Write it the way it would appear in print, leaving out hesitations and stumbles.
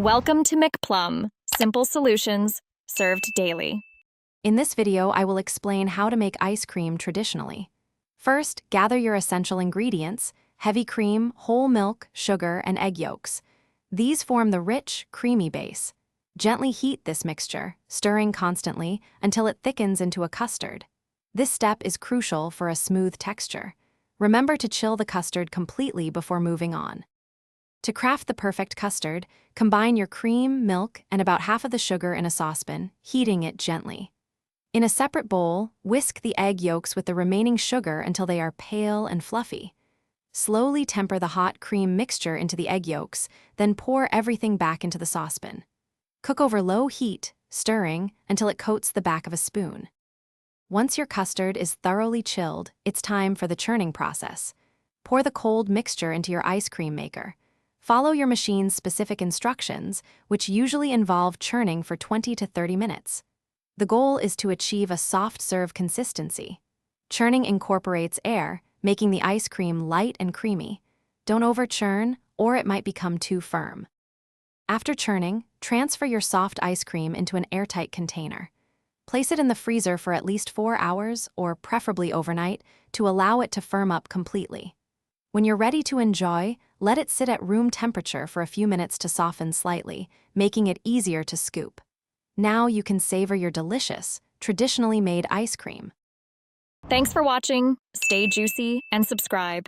Welcome to McPlum, simple solutions served daily. In this video, I will explain how to make ice cream traditionally. First, gather your essential ingredients: heavy cream, whole milk, sugar, and egg yolks. These form the rich, creamy base. Gently heat this mixture, stirring constantly until it thickens into a custard. This step is crucial for a smooth texture. Remember to chill the custard completely before moving on. To craft the perfect custard, combine your cream, milk, and about half of the sugar in a saucepan, heating it gently. In a separate bowl, whisk the egg yolks with the remaining sugar until they are pale and fluffy. Slowly temper the hot cream mixture into the egg yolks, then pour everything back into the saucepan. Cook over low heat, stirring until it coats the back of a spoon. Once your custard is thoroughly chilled, it's time for the churning process. Pour the cold mixture into your ice cream maker. Follow your machine's specific instructions, which usually involve churning for 20 to 30 minutes. The goal is to achieve a soft serve consistency. Churning incorporates air, making the ice cream light and creamy. Don't over-churn, or it might become too firm. After churning, transfer your soft ice cream into an airtight container. Place it in the freezer for at least 4 hours, or preferably overnight, to allow it to firm up completely. When you're ready to enjoy, let it sit at room temperature for a few minutes to soften slightly, making it easier to scoop. Now you can savor your delicious, traditionally made ice cream. Thanks for watching. Stay juicy and subscribe.